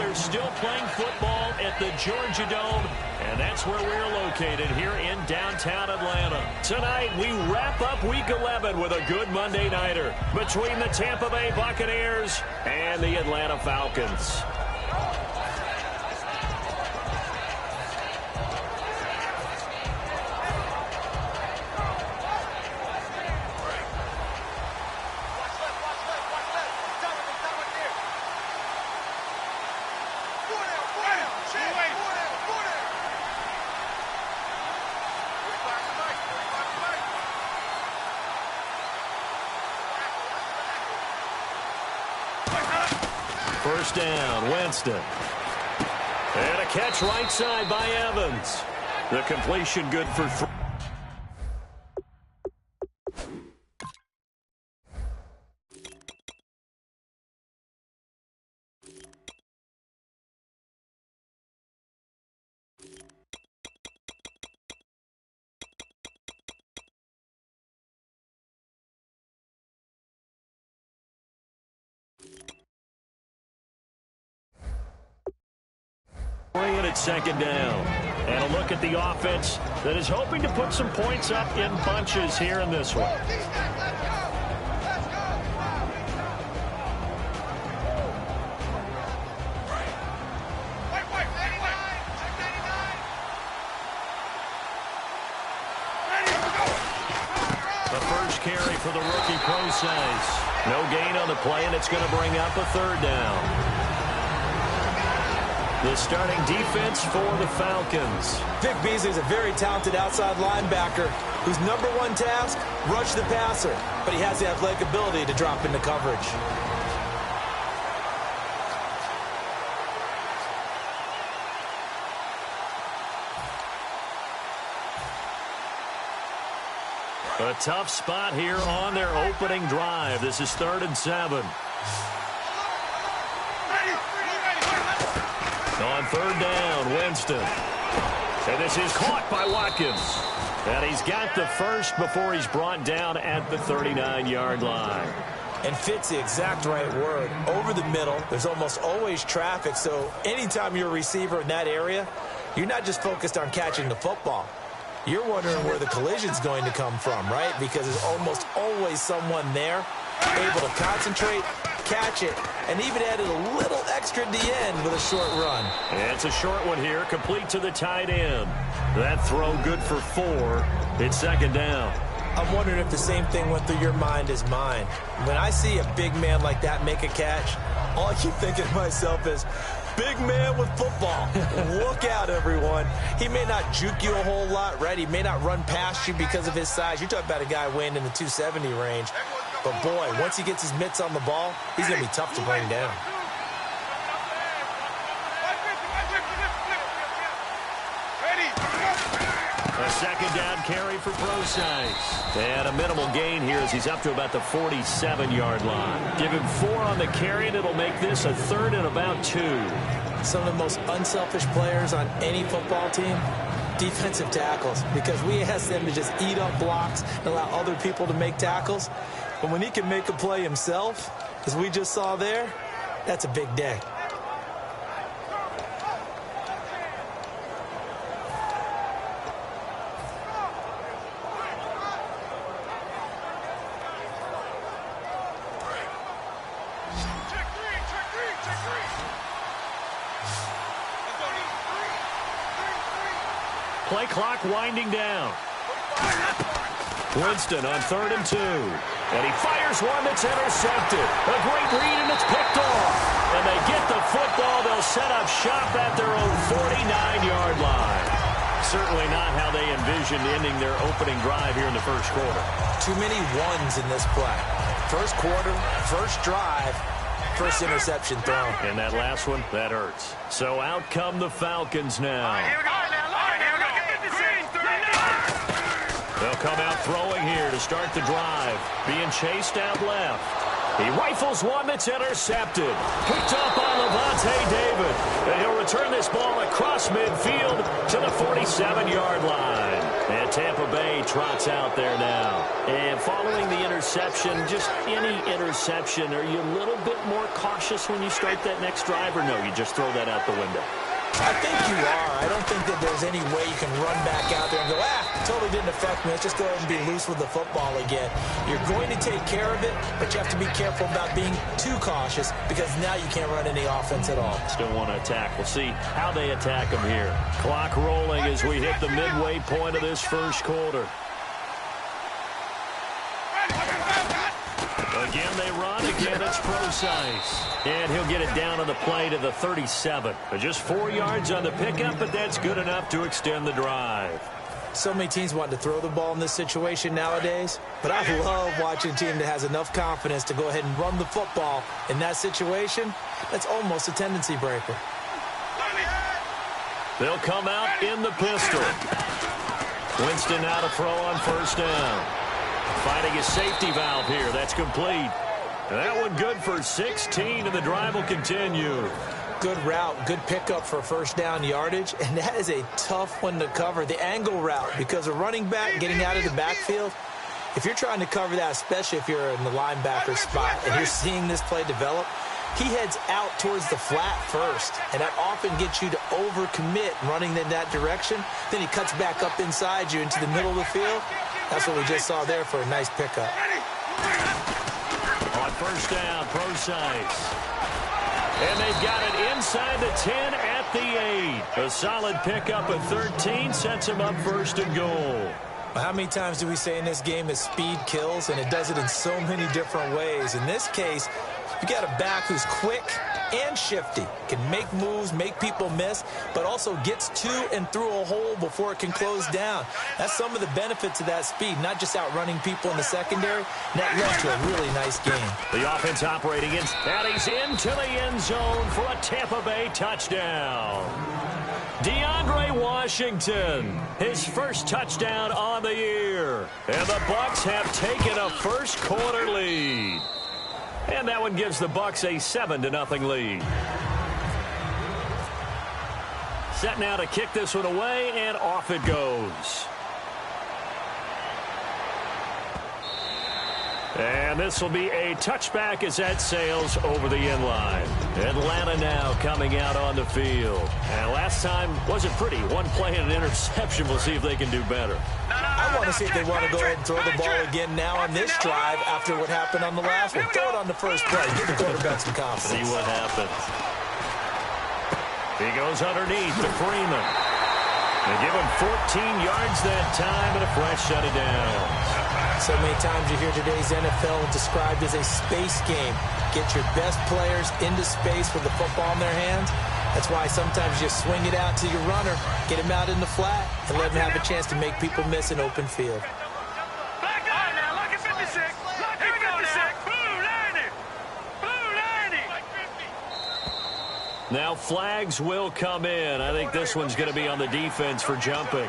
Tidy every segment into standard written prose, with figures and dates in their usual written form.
they're still playing football at the Georgia Dome, and that's where we're located here in downtown Atlanta. Tonight, we wrap up Week 11 with a good Monday Nighter between the Tampa Bay Buccaneers and the Atlanta Falcons. First down, Winston. And a catch right side by Evans. The completion good for 3. At second down. And a look at the offense that is hoping to put some points up in bunches here in this one. The first carry for the rookie Procise. No gain on the play, and it's going to bring up a third down. The starting defense for the Falcons. Vic Beasley is a very talented outside linebacker whose number one task, rush the passer. But he has the athletic ability to drop into coverage. A tough spot here on their opening drive. This is 3rd and 7. On 3rd down, Winston. And this is caught by Watkins. And he's got the first before he's brought down at the 39-yard line. And fits the exact right word. Over the middle, there's almost always traffic, so anytime you're a receiver in that area, you're not just focused on catching the football. You're wondering where the collision's going to come from, right? Because there's almost always someone there able to concentrate, catch it, and even added a little extra at the end with a short run. And it's a short one here, complete to the tight end. That throw good for 4. It's 2nd down. I'm wondering if the same thing went through your mind as mine. When I see a big man like that make a catch, all I keep thinking to myself is, big man with football. Look out, everyone. He may not juke you a whole lot, right? He may not run past you because of his size. You're talking about a guy weighing in the 270 range. But, boy, once he gets his mitts on the ball, he's going to be tough to bring down. A 2nd down carry for Procise. And a minimal gain here as he's up to about the 47-yard line. Give him 4 on the carry, and it'll make this a 3rd and about 2. Some of the most unselfish players on any football team, defensive tackles, because we ask them to just eat up blocks and allow other people to make tackles. But when he can make a play himself, as we just saw there, that's a big day. Play clock winding down. Winston on 3rd and 2. And he fires one that's intercepted. A great read, and it's picked off. And they get the football. They'll set up shop at their own 49-yard line. Certainly not how they envisioned ending their opening drive here in the first quarter. Too many ones in this play. First quarter, first drive, first interception thrown. And that last one, that hurts. So out come the Falcons now. They'll come out throwing here to start the drive. Being chased out left. He rifles one that's intercepted. Picked up by Levante David. And he'll return this ball across midfield to the 47-yard line. And Tampa Bay trots out there now. And following the interception, just any interception, are you a little bit more cautious when you start that next drive, or no, you just throw that out the window? I think you are. I don't think that there's any way you can run back out there and go, totally didn't affect me. Let's just go ahead and be loose with the football again. You're going to take care of it, but you have to be careful about being too cautious because now you can't run any offense at all. Still want to attack. We'll see how they attack them here. Clock rolling as we hit the midway point of this first quarter. Again, they run. Again, it's Procise. And he'll get it down on the play to the 37. Just 4 yards on the pickup, but that's good enough to extend the drive. So many teams want to throw the ball in this situation nowadays, but I love watching a team that has enough confidence to go ahead and run the football. In that situation, that's almost a tendency breaker. They'll come out in the pistol. Winston now to throw on first down. Finding his safety valve here. That's complete. That one good for 16, and the drive will continue. Good route, good pickup for first down yardage, and that is a tough one to cover. The angle route, because a running back getting out of the backfield, if you're trying to cover that, especially if you're in the linebacker spot and you're seeing this play develop, he heads out towards the flat first, and that often gets you to overcommit running in that direction. Then he cuts back up inside you into the middle of the field. That's what we just saw there for a nice pickup. On first down, Procise. And they've got it inside the 10 at the 8. A solid pickup at 13 sets them up first and goal. How many times do we say in this game that speed kills, and it does it in so many different ways? In this case, you got a back who's quick and shifty, can make moves, make people miss, but also gets to and through a hole before it can close down. That's some of the benefits of that speed, not just outrunning people in the secondary. And that led to a really nice game. The offense operating in, and he's into the end zone for a Tampa Bay touchdown. DeAndre Washington, his first touchdown on the year. And the Bucs have taken a first quarter lead. And that one gives the Bucs a 7-0 lead. Set now to kick this one away, and off it goes. And this will be a touchback as that sails over the end line. Atlanta now coming out on the field. And last time wasn't pretty. One play and an interception. We'll see if they can do better. I want to see if they want to go ahead and throw the ball again now on this drive after what happened on the last one. Throw it on the first play. Give the quarterback some confidence. See what happens. He goes underneath to Freeman. They give him 14 yards that time, and a fresh shut it down. So many times you hear today's NFL described as a space game. Get your best players into space with the football in their hands. That's why sometimes you swing it out to your runner, get him out in the flat, and let him have a chance to make people miss an open field. Now flags will come in. I think this one's going to be on the defense for jumping.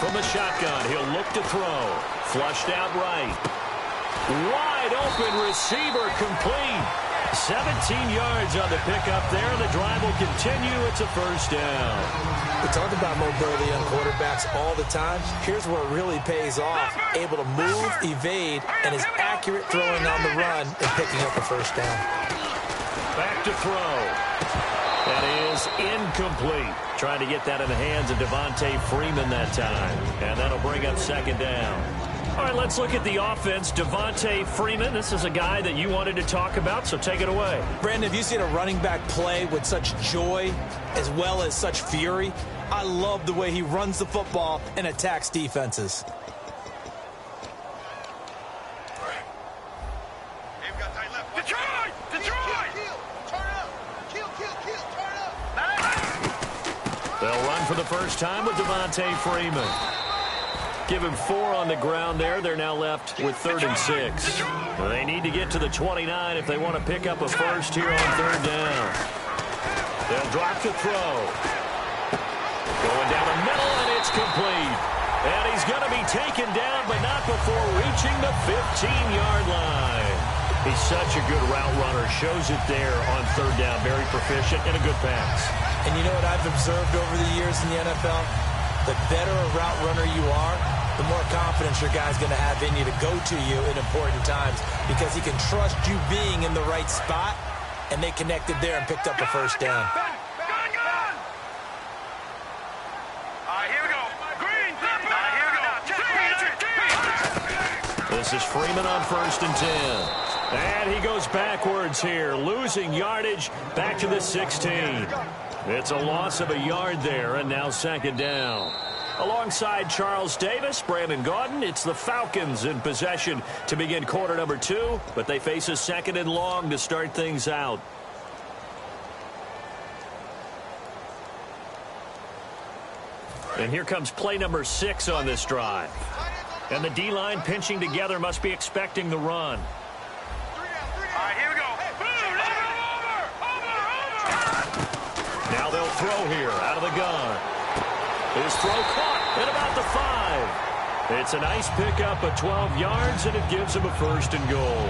From the shotgun, he'll look to throw. Flushed out right. Wide open receiver complete. 17 yards on the pickup there. The drive will continue. It's a first down. We talk about mobility on quarterbacks all the time. Here's where it really pays off. Able to move, evade, and is accurate throwing on the run and picking up a first down. Back to throw. That is incomplete. Trying to get that in the hands of Devontae Freeman that time. And that'll bring up second down. All right, let's look at the offense. Devontae Freeman, this is a guy that you wanted to talk about, so take it away. Brandon, have you seen a running back play with such joy as well as such fury? I love the way he runs the football and attacks defenses. They'll run line for the first time with Devontae Freeman. Give him 4 on the ground there. They're now left with 3rd and 6. They need to get to the 29 if they want to pick up a first here on 3rd down. They'll drop to throw. Going down the middle, and it's complete. And he's going to be taken down, but not before reaching the 15-yard line. He's such a good route runner. Shows it there on 3rd down. Very proficient and a good pass. And you know what I've observed over the years in the NFL? The better a route runner you are, the more confidence your guy's going to have in you to go to you in important times because he can trust you being in the right spot, and they connected there and picked up a first down. This is Freeman on 1st and 10. And he goes backwards here, losing yardage back to the 16. It's a loss of a yard there, and now 2nd down. Alongside Charles Davis, Brandon Gaudin, it's the Falcons in possession to begin quarter number 2, but they face a 2nd and long to start things out. And here comes play number 6 on this drive. And the D-line pinching together must be expecting the run. Now they'll throw here out of the gun. His throw caught at about the 5. It's a nice pickup of 12 yards, and it gives him a 1st and goal.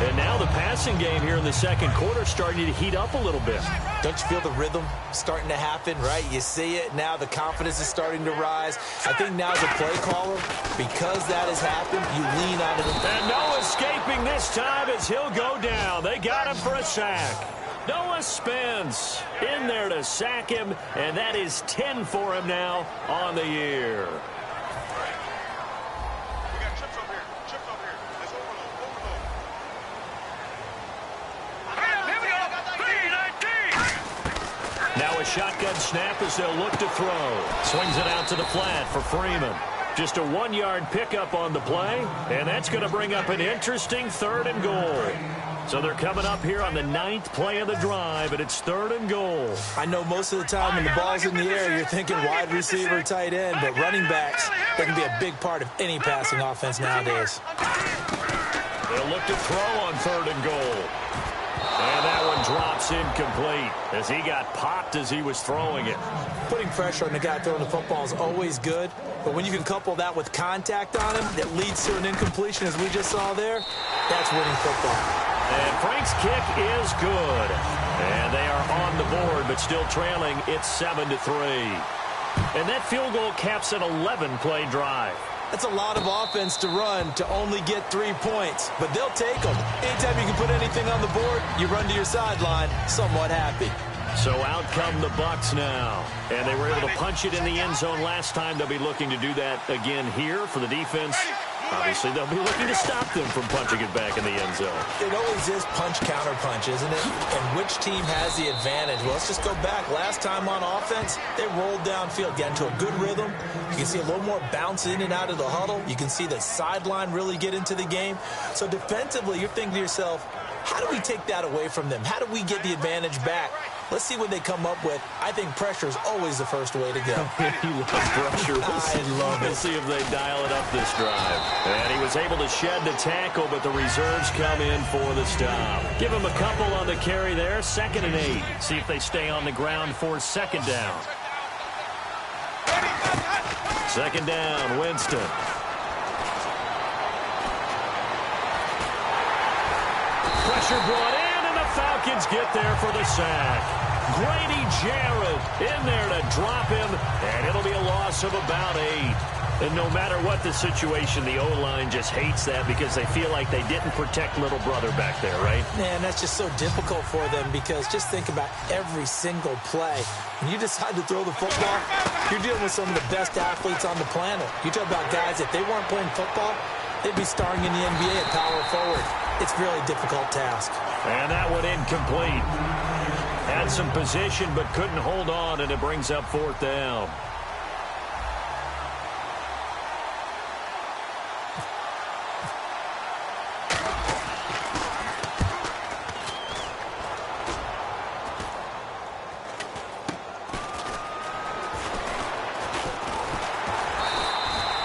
And now the passing game here in the 2nd quarter starting to heat up a little bit. Don't you feel the rhythm starting to happen, right? You see it. Now the confidence is starting to rise. I think now as a play caller, because that has happened, you lean on it. And no escaping this time as he'll go down. They got him for a sack. Noah Spence in there to sack him, and that is 10 for him now on the year. Now a shotgun snap as they'll look to throw. Swings it out to the flat for Freeman. Just a 1-yard pickup on the play, and that's going to bring up an interesting 3rd and goal. So they're coming up here on the 9th play of the drive, and it's 3rd and goal. I know most of the time when the ball's in the air, you're thinking wide receiver, tight end, but running backs, they can be a big part of any passing offense nowadays. They'll look to throw on 3rd and goal. And that one drops incomplete as he got popped as he was throwing it. Putting pressure on the guy throwing the football is always good, but when you can couple that with contact on him that leads to an incompletion, as we just saw there, that's winning football. And Frank's kick is good. And they are on the board, but still trailing. It's 7-3. And that field goal caps an 11-play drive. That's a lot of offense to run to only get 3 points, but they'll take them. Anytime you can put anything on the board, you run to your sideline somewhat happy. So out come the Bucs now. And they were able to punch it in the end zone last time. They'll be looking to do that again here for the defense. Obviously, they'll be looking to stop them from punching it back in the end zone. It always is punch-counter-punch, isn't it? And which team has the advantage? Well, let's just go back. Last time on offense, they rolled downfield, got into a good rhythm. You can see a little more bounce in and out of the huddle. You can see the sideline really get into the game. So defensively, you're thinking to yourself, how do we take that away from them? How do we get the advantage back? Let's see what they come up with. I think pressure is always the first way to go. He loves pressure. I love it. We'll see if they dial it up this drive. And he was able to shed the tackle, but the reserves come in for the stop. Give him a couple on the carry there. 2nd and 8. See if they stay on the ground for 2nd down. 2nd down, Winston. Pressure brought in, and the Falcons get there for the sack. Grady Jarrett in there to drop him, and it'll be a loss of about 8. And no matter what the situation, the O-line just hates that because they feel like they didn't protect little brother back there, right? Man, that's just so difficult for them because just think about every single play. When you decide to throw the football, you're dealing with some of the best athletes on the planet. You talk about guys, if they weren't playing football, they'd be starring in the NBA at power forward. It's a really difficult task. And that one incomplete. Had some position but couldn't hold on, and it brings up 4th down.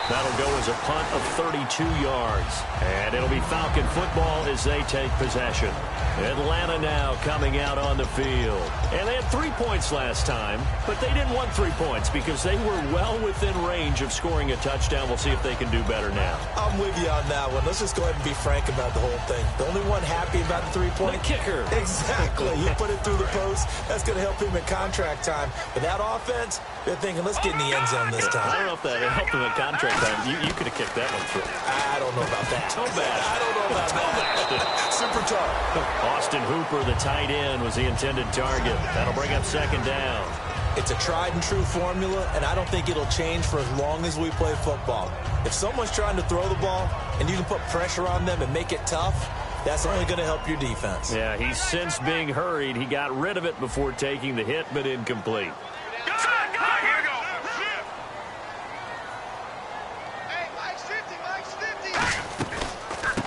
That'll go as a punt of 32 yards. And it'll be Falcon football as they take possession. Atlanta now coming out on the field. And they had 3 points last time, but they didn't want 3 points because they were well within range of scoring a touchdown. We'll see if they can do better now. I'm with you on that one. Let's just go ahead and be frank about the whole thing. The only one happy about the 3-point. The kicker. Exactly. You put it through the post. That's going to help him in contract time. But that offense, they're thinking, let's get in the end zone this time. I don't know if that helped him in contract time. You could have kicked that one through. I don't know about that. Toe bash. I don't know about that. Super tough. Austin Hooper, the tight end, was the intended target. That'll bring up second down. It's a tried-and-true formula, and I don't think it'll change for as long as we play football. If someone's trying to throw the ball and you can put pressure on them and make it tough, that's only going to help your defense. Yeah, he's since being hurried. He got rid of it before taking the hit, but incomplete.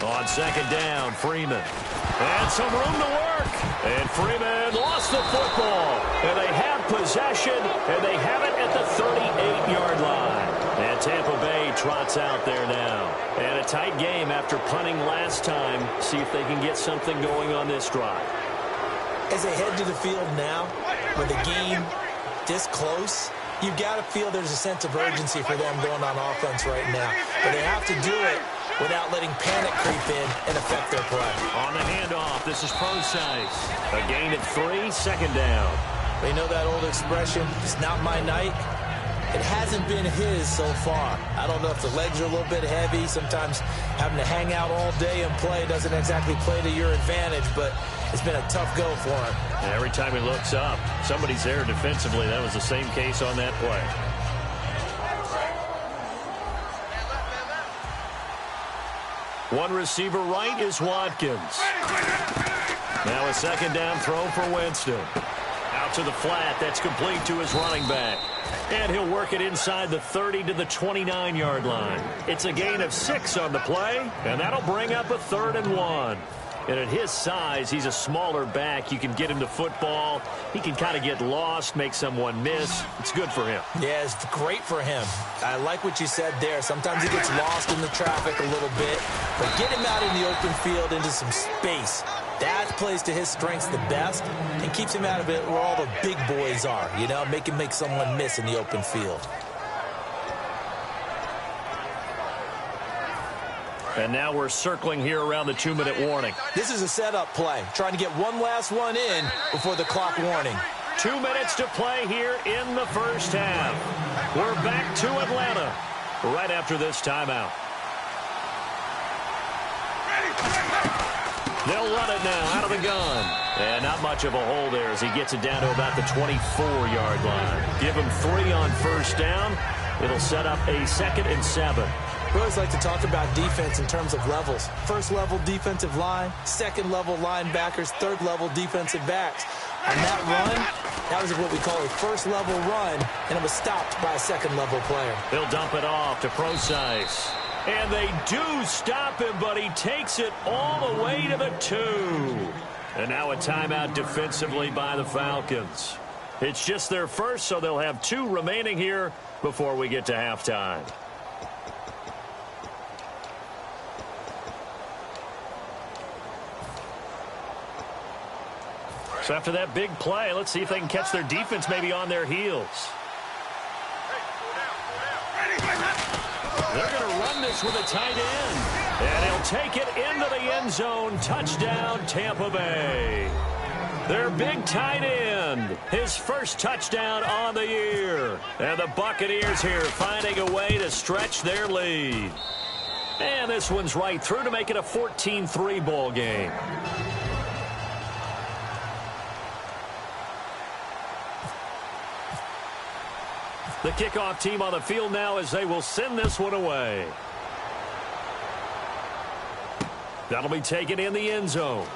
On second down, Freeman. And some room to work. And Freeman lost the football. And they have possession, and they have it at the 38-yard line. And Tampa Bay trots out there now. And a tight game after punting last time. See if they can get something going on this drive. As they head to the field now, with the game this close, you've got to feel there's a sense of urgency for them going on offense right now. But they have to do it without letting panic creep in and affect their play. On the handoff, this is Procise. A gain of 3, second down. You know that old expression, it's not my night? It hasn't been his so far. I don't know if the legs are a little bit heavy. Sometimes having to hang out all day and play doesn't exactly play to your advantage, but it's been a tough go for him. And every time he looks up, somebody's there defensively. That was the same case on that play. One receiver right is Watkins. Now a second down throw for Winston. Out to the flat. That's complete to his running back. And he'll work it inside the 30 to the 29-yard line. It's a gain of 6 on the play, and that'll bring up a 3rd and 1. And at his size, he's a smaller back. You can get him to football. He can kind of get lost, make someone miss. It's good for him. Yeah, it's great for him. I like what you said there. Sometimes he gets lost in the traffic a little bit. But get him out in the open field into some space. That plays to his strengths the best and keeps him out of it where all the big boys are. You know, make him make someone miss in the open field. And now we're circling here around the 2-minute warning. This is a setup play, trying to get one last one in before the clock warning. 2 minutes to play here in the first half. We're back to Atlanta right after this timeout. They'll run it now out of the gun. And not much of a hole there as he gets it down to about the 24-yard line. Give him 3 on first down. It'll set up a 2nd and 7. We always like to talk about defense in terms of levels. First-level defensive line, second-level linebackers, third-level defensive backs. On that run, that was what we call a first-level run, and it was stopped by a second-level player. He'll dump it off to Procise. And they do stop him, but he takes it all the way to the 2. And now a timeout defensively by the Falcons. It's just their first, so they'll have 2 remaining here before we get to halftime. So after that big play, let's see if they can catch their defense maybe on their heels. They're going to run this with a tight end. And he'll take it into the end zone. Touchdown, Tampa Bay. Their big tight end. His first touchdown on the year. And the Buccaneers here finding a way to stretch their lead. And this one's right through to make it a 14-3 ball game. The kickoff team on the field now as they will send this one away. That'll be taken in the end zone.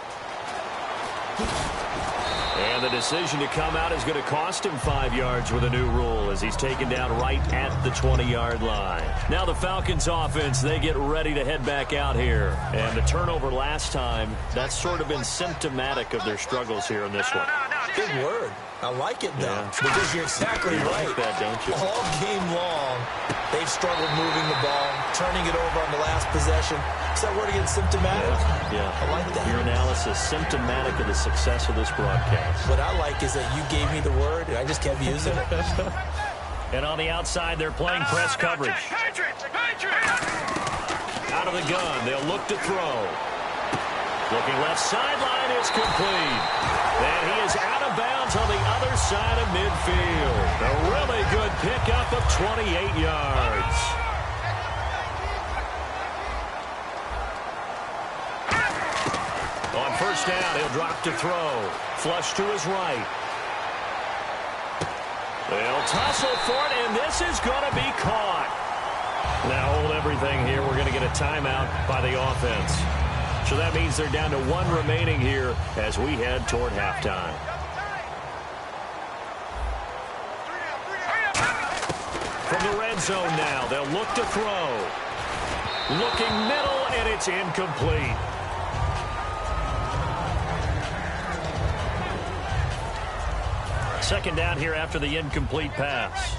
And the decision to come out is going to cost him 5 yards with a new rule as he's taken down right at the 20-yard line. Now the Falcons offense, they get ready to head back out here. And the turnover last time, that's sort of been symptomatic of their struggles here in this one. Big word. I like it, though, because you're exactly right. Like that, don't you? All game long, they've struggled moving the ball, turning it over on the last possession. Is that word again symptomatic? Yeah. I like that. Your analysis symptomatic of the success of this broadcast. What I like is that you gave me the word, and I just kept using it. And on the outside, they're playing press coverage. Out of the gun, they'll look to throw. Looking left sideline, is complete. And he is out of bounds on the other side of midfield. A really good pickup of 28 yards. On first down, he'll drop to throw. Flush to his right. They'll tussle for it, and this is going to be caught. Now hold everything here. We're going to get a timeout by the offense. So that means they're down to one remaining here as we head toward halftime. From the red zone now, they'll look to throw. Looking middle, and it's incomplete. Second down here after the incomplete pass.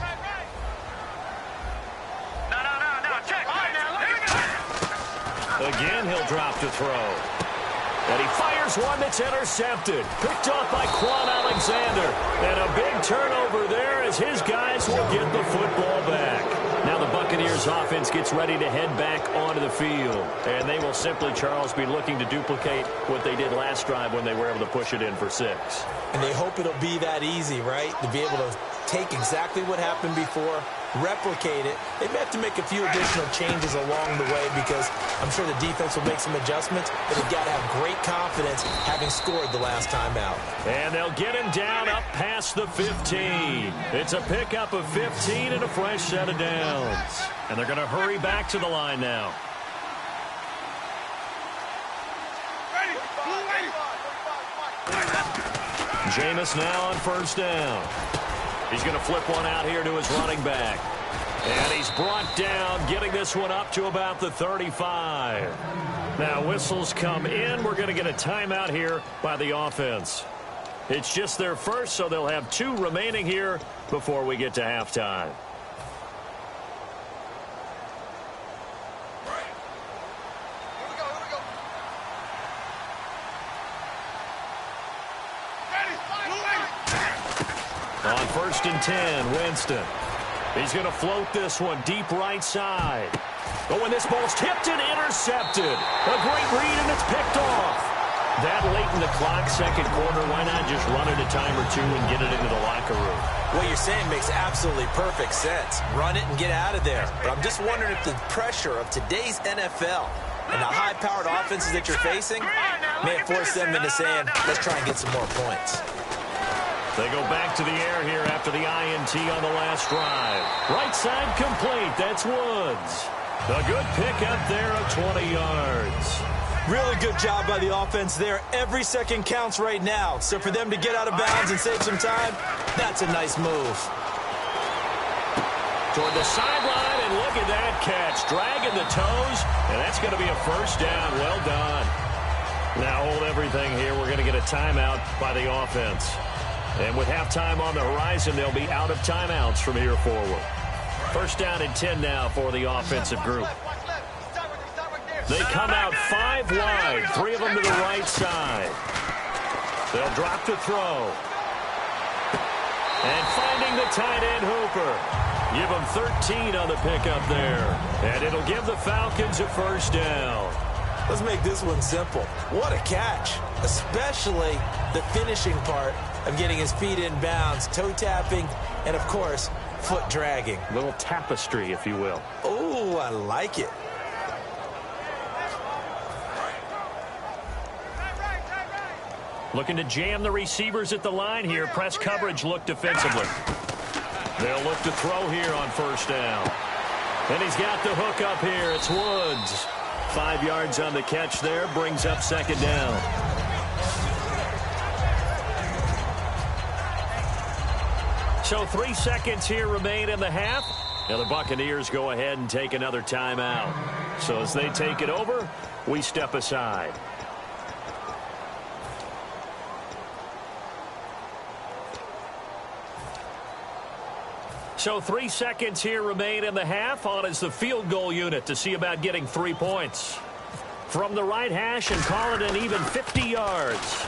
Again, he'll drop to throw. And he fires one that's intercepted. Picked off by Quan Alexander. And a big turnover there as his guys will get the football back. Now the Buccaneers offense gets ready to head back onto the field. And they will simply, Charles, be looking to duplicate what they did last drive when they were able to push it in for 6. And they hope it'll be that easy, right? To be able to take exactly what happened before, replicate it. They may have to make a few additional changes along the way because I'm sure the defense will make some adjustments, but they've got to have great confidence having scored the last time out. And they'll get him down up past the 15. It's a pickup of 15 and a fresh set of downs. And they're going to hurry back to the line now. Jameis now on first down. He's going to flip one out here to his running back. And he's brought down, getting this one up to about the 35. Now whistles come in. We're going to get a timeout here by the offense. It's just their first, so they'll have 2 remaining here before we get to halftime. On first and 10, Winston. He's going to float this one deep right side. Oh, and this ball's tipped and intercepted. A great read, and it's picked off. That late in the clock, second quarter, why not just run it a time or 2 and get it into the locker room? What you're saying makes absolutely perfect sense. Run it and get out of there. But I'm just wondering if the pressure of today's NFL and the high-powered offenses that you're facing may have forced them into saying, let's try and get some more points. They go back to the air here after the INT on the last drive. Right side complete. That's Woods. A good pickup there of 20 yards. Really good job by the offense there. Every second counts right now. So for them to get out of bounds and save some time, that's a nice move. Toward the sideline, and look at that catch. Dragging the toes, and that's going to be a first down. Well done. Now hold everything here. We're going to get a timeout by the offense. And with halftime on the horizon, they'll be out of timeouts from here forward. First down and 10 now for the offensive group. They come out 5 wide, 3 of them to the right side. They'll drop to throw. And finding the tight end Hooper. Give them 13 on the pickup there. And it'll give the Falcons a first down. Let's make this one simple. What a catch, especially the finishing part of getting his feet in bounds, toe tapping, and, of course, foot dragging. A little tapestry, if you will. Oh, I like it. Looking to jam the receivers at the line here. Press coverage look defensively. They'll look to throw here on first down. And he's got the hook up here. It's Woods. 5 yards on the catch there. Brings up second down. So 3 seconds here remain in the half. Now the Buccaneers go ahead and take another timeout. So as they take it over, we step aside. So 3 seconds here remain in the half. On is the field goal unit to see about getting 3 points. From the right hash and call it an even 50 yards.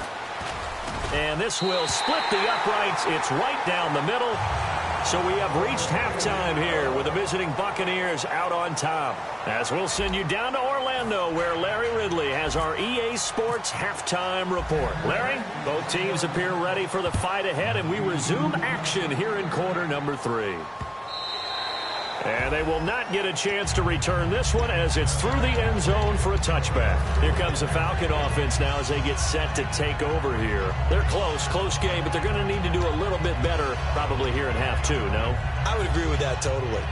And this will split the uprights. It's right down the middle. So we have reached halftime here with the visiting Buccaneers out on top. As we'll send you down to Orlando, where Larry Ridley has our EA Sports halftime report. Larry, both teams appear ready for the fight ahead, and we resume action here in quarter number 3. And they will not get a chance to return this one as it's through the end zone for a touchback. Here comes the Falcon offense now as they get set to take over here. They're close game, but they're going to need to do a little bit better probably here in half 2, no? I would agree with that totally.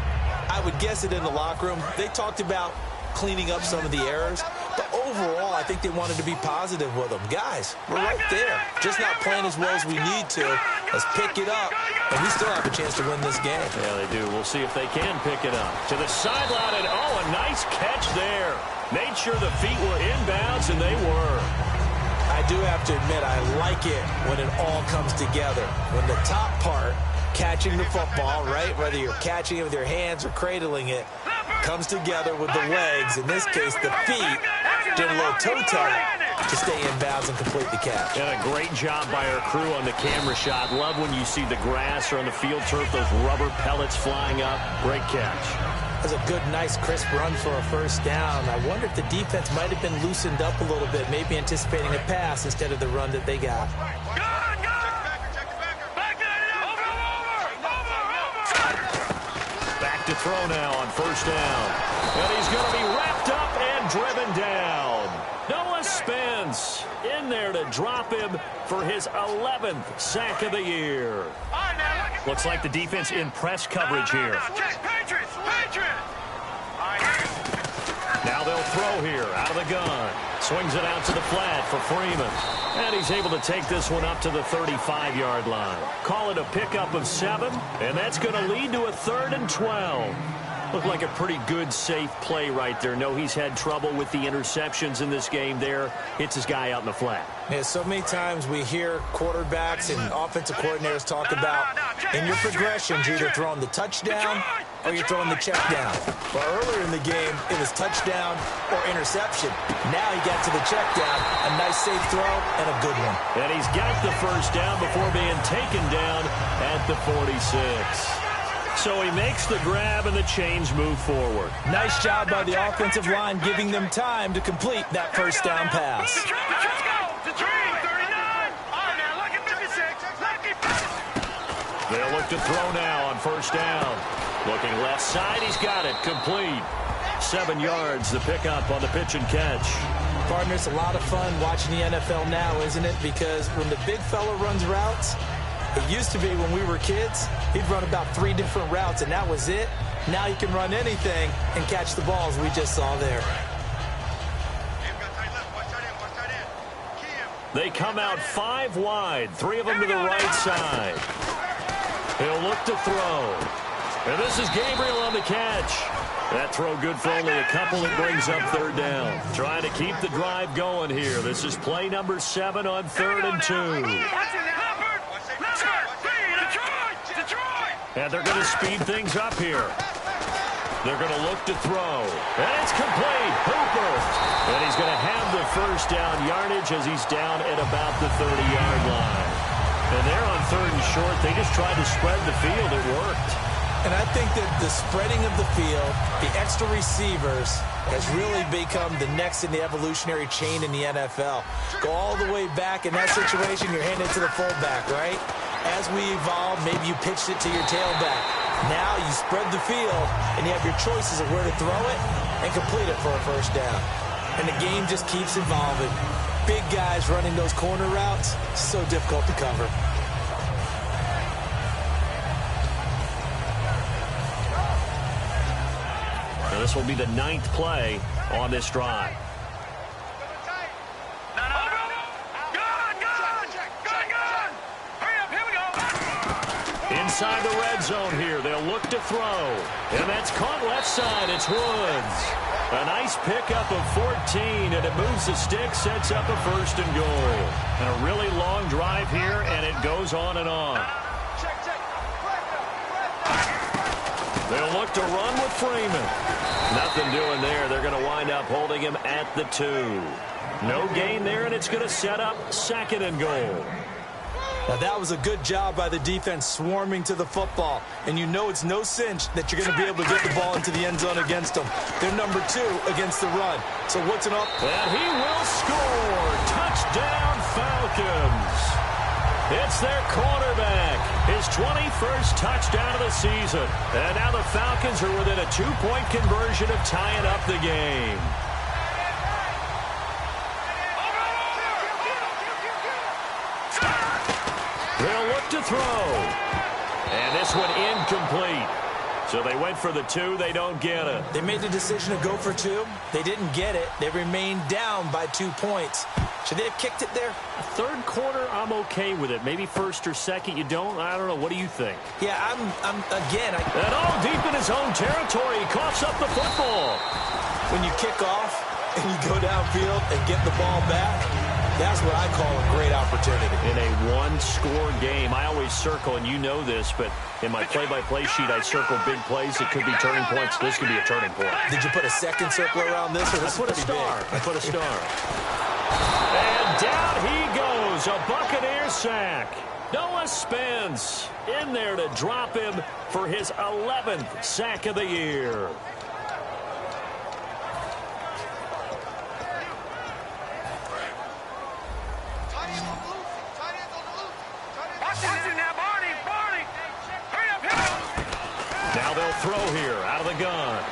I would guess it in the locker room. They talked about cleaning up some of the errors, but overall, I think they wanted to be positive with them. Guys, we're right there. Just not playing as well as we need to. Let's pick it up, and we still have a chance to win this game. Yeah, they do. We'll see if they can pick it up. To the sideline, and oh, a nice catch there. Made sure the feet were inbounds, and they were. I do have to admit, I like it when it all comes together. When the top part, catching the football, right, whether you're catching it with your hands or cradling it, comes together with the legs, in this case the feet, did a little toe tap to stay in bounds and complete the catch. And a great job by our crew on the camera shot. Love when you see the grass or on the field turf, those rubber pellets flying up. Great catch. That was a good, nice, crisp run for a first down. I wonder if the defense might have been loosened up a little bit, maybe anticipating a pass instead of the run that they got. To throw now on first down. And he's going to be wrapped up and driven down. Noah Spence in there to drop him for his 11th sack of the year. Looks like the defense in press coverage here. Now they'll throw here out of the gun. Swings it out to the flat for Freeman. And he's able to take this one up to the 35-yard line. Call it a pickup of 7, and that's going to lead to a 3rd and 12. Looked like a pretty good, safe play right there. No, he's had trouble with the interceptions in this game there. Hits his guy out in the flat. Yeah, so many times we hear quarterbacks and offensive coordinators talk about in your progressions, you're either throwing the touchdown or you're throwing the check down. Well, earlier in the game, it was touchdown or interception. Now he got to the check down, a nice safe throw, and a good one. And he's got the first down before being taken down at the 46. So he makes the grab and the chains move forward. Nice job by the offensive line giving them time to complete that first down pass. They'll look to throw now on first down. Looking left side, he's got it, complete. 7 yards, the pickup on the pitch and catch. Partners, a lot of fun watching the NFL now, isn't it? Because when the big fella runs routes, it used to be when we were kids, he'd run about 3 different routes, and that was it. Now he can run anything and catch the balls we just saw there. They come out 5 wide, 3 of them to the right side. He'll look to throw. And this is Gabriel on the catch. That throw good for only a couple. That brings up 3rd down. Trying to keep the drive going here. This is play number 7 on 3rd and 2. And they're going to speed things up here. They're going to look to throw. And it's complete. Hooper. And he's going to have the first down yardage as he's down at about the 30-yard line. And they're on 3rd and short. They just tried to spread the field. It worked. And I think that the spreading of the field, the extra receivers, has really become the next in the evolutionary chain in the NFL. Go all the way back in that situation, you're handing it to the fullback, right? As we evolve, maybe you pitched it to your tailback. Now you spread the field, and you have your choices of where to throw it and complete it for a first down. And the game just keeps evolving. Big guys running those corner routes, so difficult to cover. Now this will be the 9th play on this drive. Inside the red zone here, they'll look to throw. And that's caught left side. It's Woods. A nice pickup of 14, and it moves the stick, sets up a 1st and goal. And a really long drive here, and it goes on and on. look to run with Freeman. Nothing doing there. They're going to wind up holding him at the 2. No gain there, and it's going to set up 2nd and goal. Now, that was a good job by the defense swarming to the football. And you know it's no cinch that you're going to be able to get the ball into the end zone against them. They're number 2 against the run. So what's an up? And he will score. Touchdown, Falcons. It's their quarterback. His 21st touchdown of the season. And now the Falcons are within a 2-point conversion of tying up the game. They'll look to throw. And this one incomplete. So they went for the 2. They don't get it. They made the decision to go for 2. They didn't get it. They remained down by 2 points. Should they have kicked it there? Third quarter, I'm okay with it. Maybe first or second, you don't. I don't know. What do you think? Yeah, I'm again. And all deep in his own territory. He coughs up the football. When you kick off and you go downfield and get the ball back, that's what I call a great opportunity. In a one-score game, I always circle, and you know this, but in my play-by-play sheet, I circle big plays that could be turning points. This could be a turning point. Did you put a second circle around this? Or this I put a star. Big? I put a star. And down he goes, a Buccaneer sack. Noah Spence in there to drop him for his 11th sack of the year. Now they'll throw here out of the gun.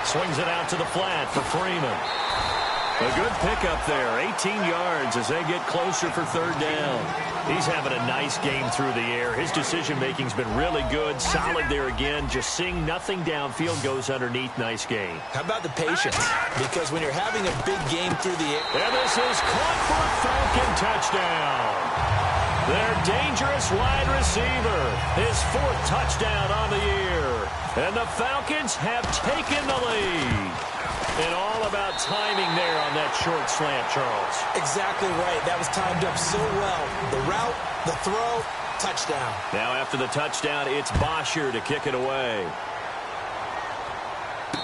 Swings it out to the flat for Freeman. A good pickup there, 18 yards as they get closer for 3rd down. He's having a nice game through the air. His decision-making's been really good, solid there again. Just seeing nothing downfield goes underneath. Nice game. How about the patience? Because when you're having a big game through the air. And this is caught for a Falcon touchdown. Their dangerous wide receiver, his 4th touchdown on the year. And the Falcons have taken the lead. And all about timing there on that short slant, Charles. Exactly right. That was timed up so well. The route, the throw, touchdown. Now after the touchdown, it's Bosher to kick it away.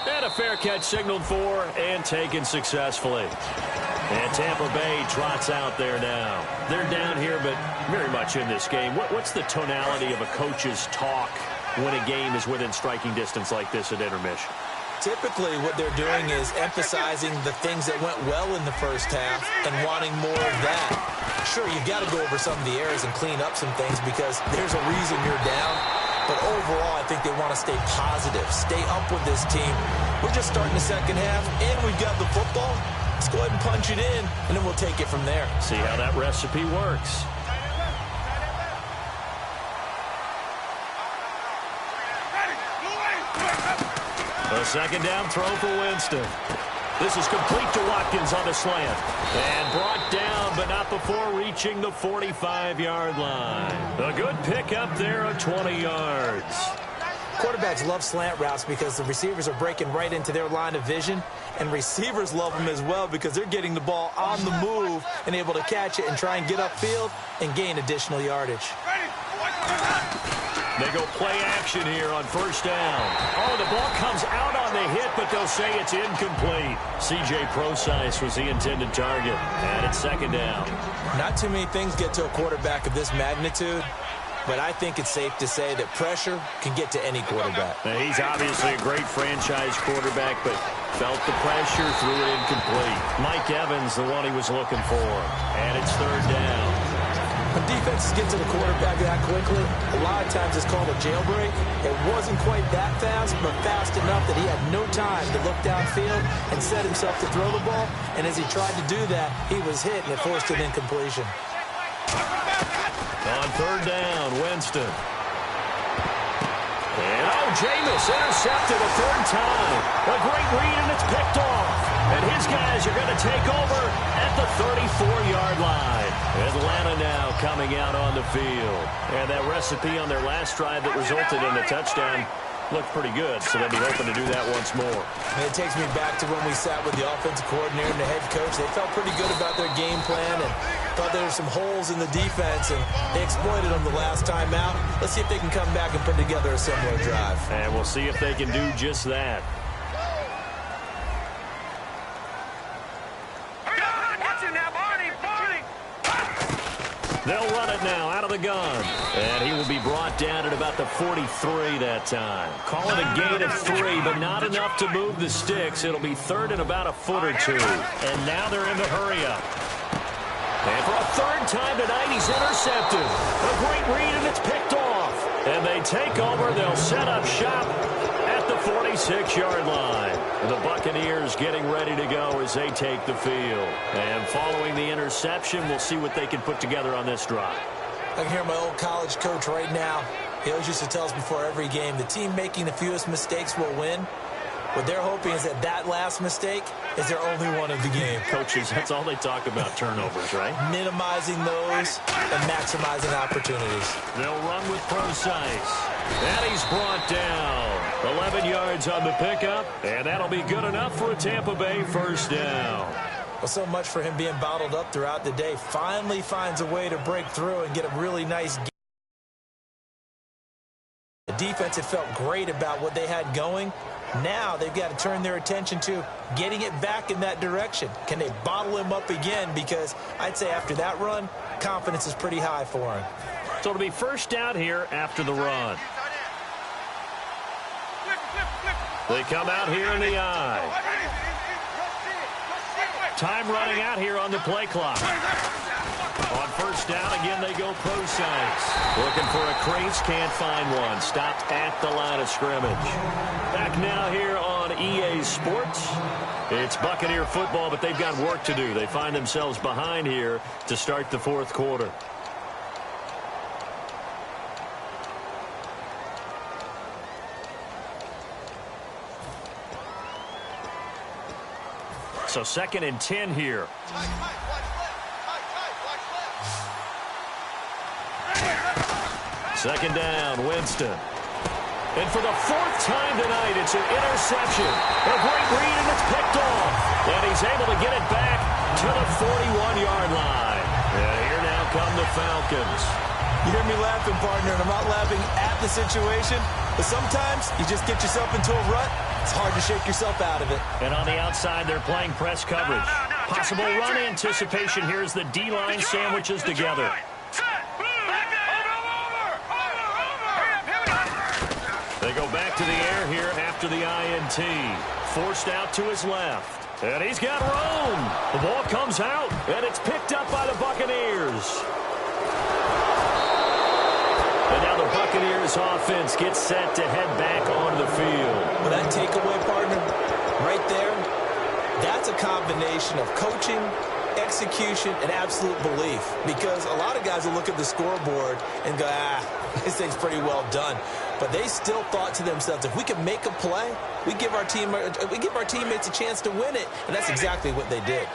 And a fair catch signaled for and taken successfully. And Tampa Bay trots out there now. They're down here, but very much in this game. What's the tonality of a coach's talk when a game is within striking distance like this at intermission? Typically, what they're doing is emphasizing the things that went well in the first half and wanting more of that. Sure, you've got to go over some of the errors and clean up some things because there's a reason you're down. But overall, I think they want to stay positive, stay up with this team. We're just starting the second half, and we've got the football. Let's go ahead and punch it in, and then we'll take it from there. See how that recipe works. A 2nd down throw for Winston. This is complete to Watkins on the slant. And brought down, but not before reaching the 45-yard line. A good pickup there of 20 yards. Quarterbacks love slant routes because the receivers are breaking right into their line of vision, and receivers love them as well because they're getting the ball on the move and able to catch it and try and get upfield and gain additional yardage. They go play action here on 1st down. Oh, the ball comes out on the hit, but they'll say it's incomplete. C.J. Procise was the intended target, and it's 2nd down. Not too many things get to a quarterback of this magnitude, but I think it's safe to say that pressure can get to any quarterback. Now, he's obviously a great franchise quarterback, but felt the pressure, threw it incomplete. Mike Evans, the one he was looking for, and it's 3rd down. When defenses get to the quarterback that quickly, a lot of times it's called a jailbreak. It wasn't quite that fast, but fast enough that he had no time to look downfield and set himself to throw the ball. And as he tried to do that, he was hit, and it forced an incompletion. On 3rd down, Winston. And, Jameis intercepted a 3rd time. A great read, and it's picked off. And his guys are going to take over at the 34-yard line. Atlanta now coming out on the field. And that recipe on their last drive that resulted in a touchdown looked pretty good, so they'll be hoping to do that once more. And it takes me back to when we sat with the offensive coordinator and the head coach. They felt pretty good about their game plan, and Thought there were some holes in the defense, and they exploited them the last time out. Let's see if they can come back and put together a similar drive. And we'll see if they can do just that. They'll run it now out of the gun. And he will be brought down at about the 43 that time. Call it a gain of 3, but not enough to move the sticks. It'll be third and about a foot or 2. And now they're in the hurry-up. And for a third time tonight, he's intercepted. A great read, and it's picked off. And they take over. They'll set up shop at the 46-yard line. The Buccaneers getting ready to go as they take the field. And following the interception, we'll see what they can put together on this drive. I can hear my old college coach right now. He always used to tell us before every game, the team making the fewest mistakes will win. What they're hoping is that that last mistake is their only one of the game. Coaches, that's all they talk about, turnovers, right? Minimizing those and maximizing opportunities. They'll run with Procise. And he's brought down. 11 yards on the pickup, and that'll be good enough for a Tampa Bay first down. Well, so much for him being bottled up throughout the day. Finally finds a way to break through and get a really nice game. The defense had felt great about what they had going. Now they've got to turn their attention to getting it back in that direction. Can they bottle him up again? Because I'd say after that run, confidence is pretty high for him. So it'll be first down here after the run. They come out here in the eye. Time running out here on the play clock. On first down, again, they go Procise. Looking for a crease, can't find one. Stopped at the line of scrimmage. Back now here on EA Sports. It's Buccaneer football, but they've got work to do. They find themselves behind here to start the fourth quarter. So 2nd and 10 here. Second down, Winston. And for the 4th time tonight, it's an interception. A great read, and it's picked off. And he's able to get it back to the 41-yard line. And here now come the Falcons. You hear me laughing, partner, and I'm not laughing at the situation, but sometimes you just get yourself into a rut. It's hard to shake yourself out of it. And on the outside, they're playing press coverage. Possible run anticipation here as the D-line sandwiches together. They go back to the air here after the INT. Forced out to his left. And he's got room. The ball comes out, and it's picked up by the Buccaneers. And now the Buccaneers offense gets set to head back onto the field. Well, that takeaway, partner, right there, that's a combination of coaching, execution, and absolute belief. Because a lot of guys will look at the scoreboard and go, this thing's pretty well done. But they still thought to themselves, if we can make a play, we give our teammates a chance to win it. And that's exactly what they did.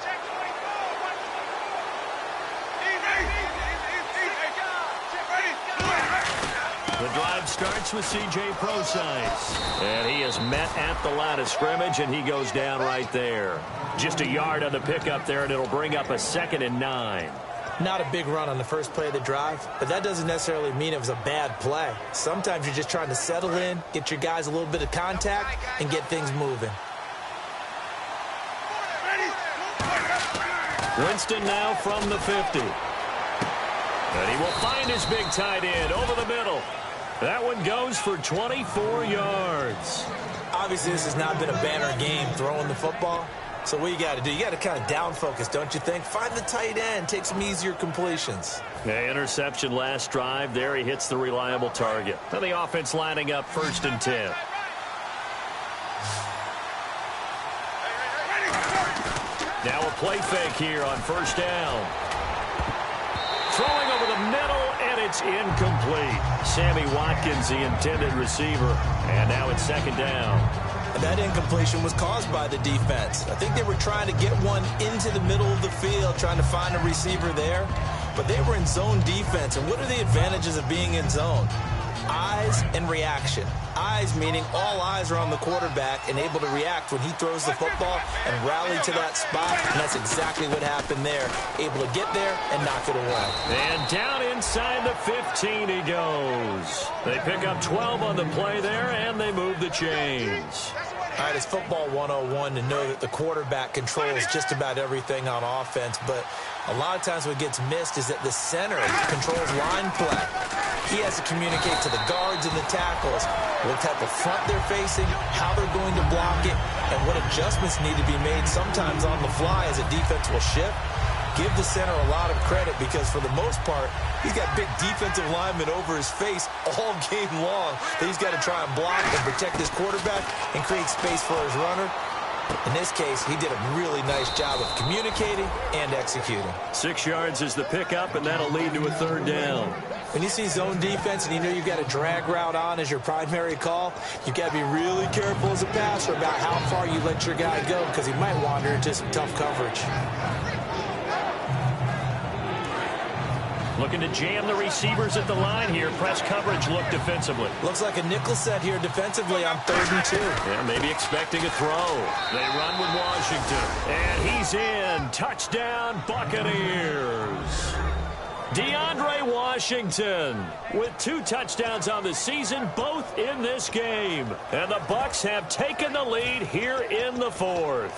The drive starts with C.J. Procise. And he is met at the line of scrimmage, and he goes down right there. Just a yard on the pickup there, and it'll bring up a 2nd and 9. Not a big run on the first play of the drive, but that doesn't necessarily mean it was a bad play. Sometimes you're just trying to settle in, get your guys a little bit of contact, and get things moving. Winston now from the 50. And he will find his big tight end over the middle. That one goes for 24 yards. Obviously, this has not been a banner game throwing the football. So what you got to do, you got to kind of down focus, don't you think? Find the tight end, take some easier completions. Yeah, interception last drive. There he hits the reliable target. And the offense lining up 1st and 10. Now a play fake here on first down. Throwing over the middle, and it's incomplete. Sammy Watkins, the intended receiver. And now it's 2nd down. And that incompletion was caused by the defense. I think they were trying to get one into the middle of the field, trying to find a receiver there. But they were in zone defense. And what are the advantages of being in zone? eyes and reaction. Eyes meaning all eyes are on the quarterback and able to react when he throws the football and rally to that spot, and that's exactly what happened there. Able to get there and knock it away. And down inside the 15 he goes. They pick up 12 on the play there, and they move the chains. All right, it's football 101 to know that the quarterback controls just about everything on offense, but a lot of times what gets missed is that the center controls line play. He has to communicate to the guards and the tackles what type of front they're facing, how they're going to block it, and what adjustments need to be made sometimes on the fly as a defense will shift. Give the center a lot of credit because for the most part, he's got big defensive linemen over his face all game long that he's got to try and block and protect his quarterback and create space for his runner. In this case, he did a really nice job of communicating and executing. 6 yards is the pickup, and that'll lead to a third down. When you see zone defense and you know you've got a drag route on as your primary call, you've got to be really careful as a passer about how far you let your guy go because he might wander into some tough coverage. Looking to jam the receivers at the line here. Press coverage look defensively. Looks like a nickel set here defensively on 3rd and 2. Yeah, maybe expecting a throw. They run with Washington. And he's in. Touchdown, Buccaneers. DeAndre Washington with 2 touchdowns on the season, both in this game. And the Bucs have taken the lead here in the 4th.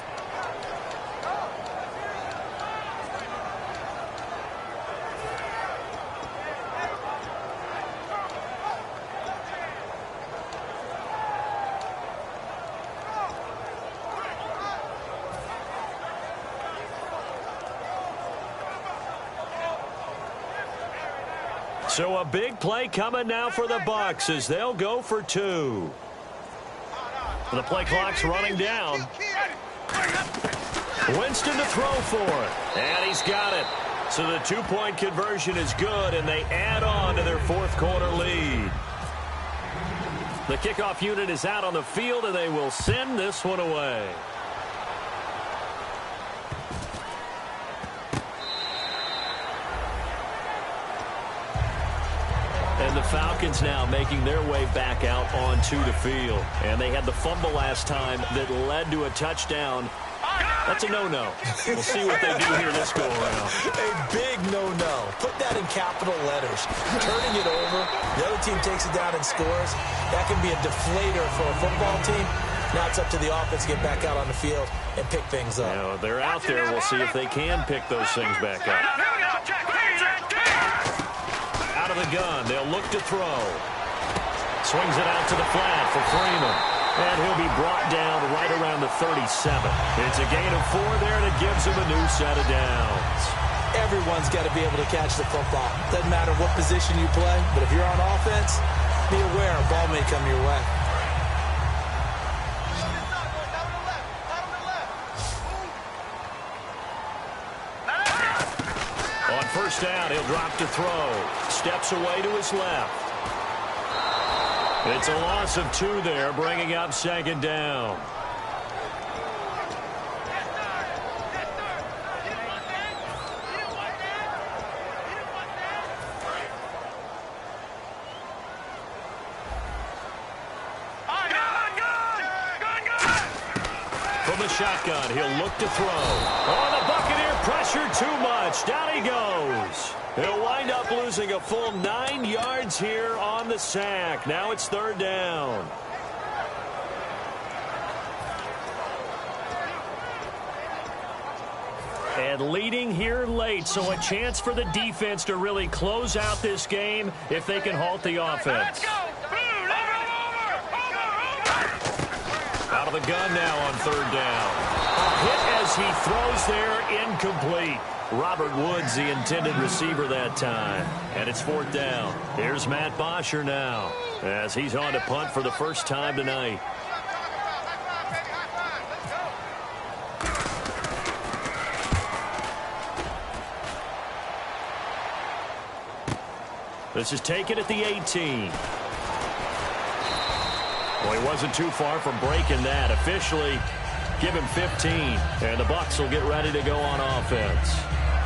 So a big play coming now for the Bucs as they'll go for 2. The play clock's running down. Winston to throw for it. And he's got it. So the 2-point conversion is good, and they add on to their 4th quarter lead. The kickoff unit is out on the field, and they will send this one away. And the Falcons now making their way back out onto the field. And they had the fumble last time that led to a touchdown. That's a no-no. We'll see what they do here this go-around. A big no-no. Put that in capital letters. Turning it over, the other team takes it down and scores. That can be a deflator for a football team. Now it's up to the offense to get back out on the field and pick things up. Now, they're out there. We'll see if they can pick those things back up. Out of the gun, they'll look to throw. Swings it out to the flat for Freeman. And he'll be brought down right around the 37. It's a gain of 4 there, and it gives him a new set of downs. Everyone's got to be able to catch the football. Doesn't matter what position you play, but if you're on offense, be aware a ball may come your way. On first down, he'll drop to throw. Steps away to his left. It's a loss of 2 there, bringing up 2nd down. From the shotgun, he'll look to throw. Oh, the Buccaneer pressure too much. Down he goes. He'll wind up losing a full 9 yards here on the sack. Now it's 3rd down. And leading here late, so a chance for the defense to really close out this game if they can halt the offense. Out of the gun now on 3rd down. A hit as he throws there, incomplete. Robert Woods, the intended receiver that time. And it's 4th down. Here's Matt Bosher now as he's on to punt for the first time tonight. This is taken at the 18. Well, he wasn't too far from breaking that. Officially, give him 15. And the Bucs will get ready to go on offense.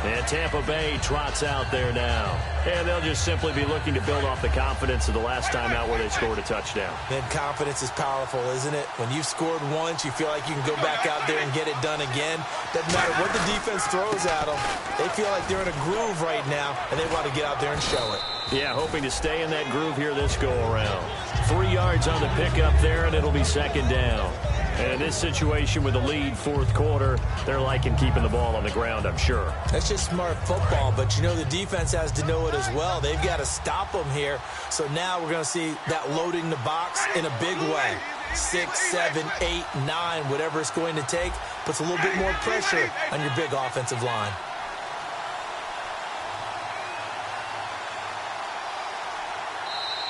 And Tampa Bay trots out there now. And they'll just simply be looking to build off the confidence of the last time out where they scored a touchdown. And confidence is powerful, isn't it? When you've scored once, you feel like you can go back out there and get it done again. Doesn't matter what the defense throws at them. They feel like they're in a groove right now, and they want to get out there and show it. Yeah, hoping to stay in that groove here this go-around. 3 yards on the pickup there, and it'll be second down. And in this situation with the lead fourth quarter, they're liking keeping the ball on the ground, I'm sure. That's just smart football, but you know the defense has to know it as well. They've got to stop them here. So now we're going to see that loading the box in a big way. 6, 7, 8, 9, whatever it's going to take, puts a little bit more pressure on your big offensive line.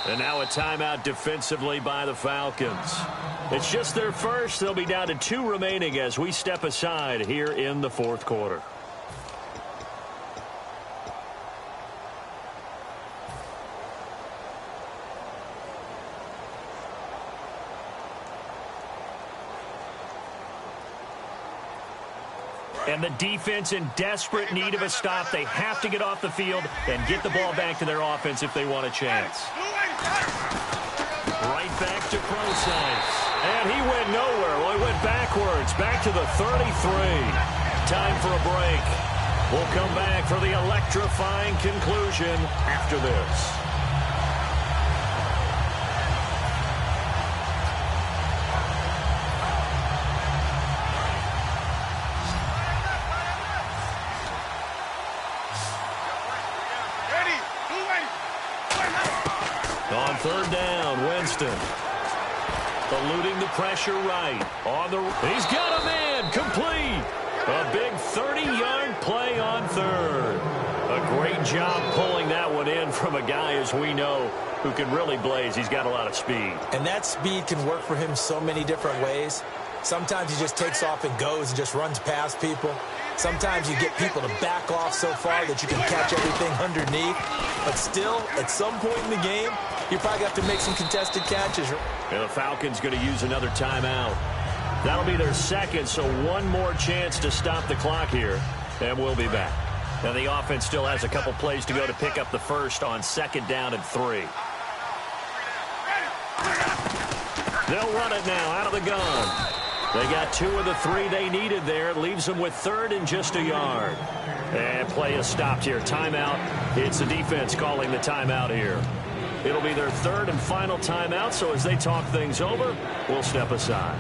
And now a timeout defensively by the Falcons. It's just their first. They'll be down to 2 remaining as we step aside here in the fourth quarter. And the defense in desperate need of a stop. They have to get off the field and get the ball back to their offense if they want a chance. Right back to Procise. And he went nowhere. Well, he went backwards, back to the 33. Time for a break. We'll come back for the electrifying conclusion after this. On third down, Winston. Eluding the pressure right. He's got a man. Complete. A big 30-yard play on third. A great job pulling that one in from a guy, as we know, who can really blaze. He's got a lot of speed. And that speed can work for him so many different ways. Sometimes he just takes off and goes and just runs past people. Sometimes you get people to back off so far that you can catch everything underneath. But still, at some point in the game, you probably have to make some contested catches. And the Falcons going to use another timeout. That'll be their second, so one more chance to stop the clock here. And we'll be back. And the offense still has a couple plays to go to pick up the first on second down and 3. They'll run it now out of the gun. They got 2 of the 3 they needed there. It leaves them with third and just a yard. And play is stopped here. Timeout. It's the defense calling the timeout here. It'll be their third and final timeout, so as they talk things over, we'll step aside.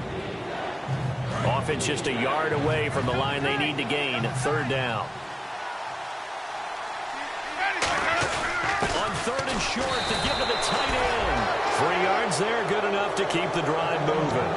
Offense just a yard away from the line they need to gain. Third down. On third and short to give to the tight end. 3 yards there, good enough to keep the drive moving.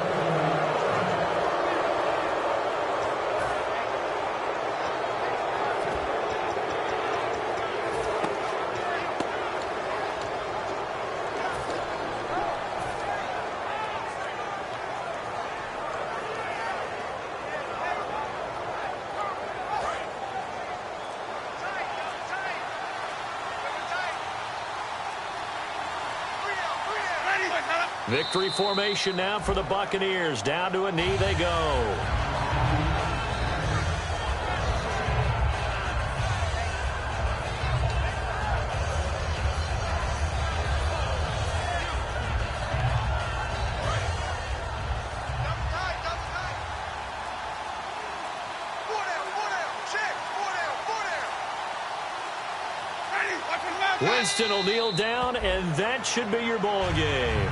Victory formation now for the Buccaneers. Down to a knee they go. Winston will kneel down, and that should be your ball game.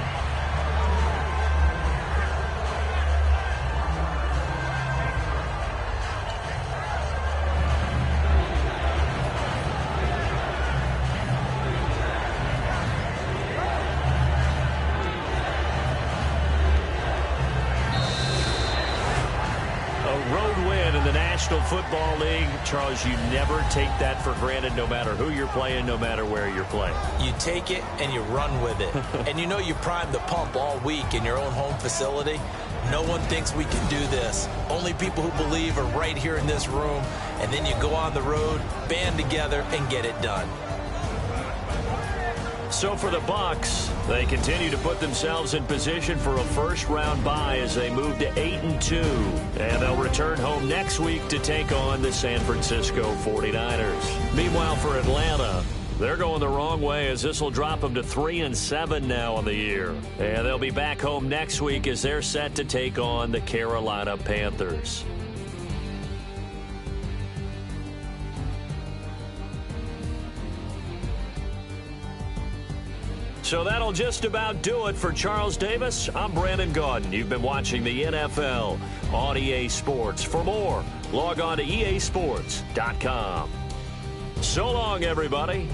National Football League, Charles, you never take that for granted no matter who you're playing, no matter where you're playing. You take it and you run with it. And you know you primed the pump all week in your own home facility. No one thinks we can do this. Only people who believe are right here in this room. And then you go on the road, band together, and get it done. So for the Bucs, they continue to put themselves in position for a first-round bye as they move to 8-2. And they'll return home next week to take on the San Francisco 49ers. Meanwhile, for Atlanta, they're going the wrong way as this will drop them to 3-7 now on the year. And they'll be back home next week as they're set to take on the Carolina Panthers. So that'll just about do it for Charles Davis. I'm Brandon Gaudin. You've been watching the NFL on EA Sports. For more, log on to easports.com. So long, everybody.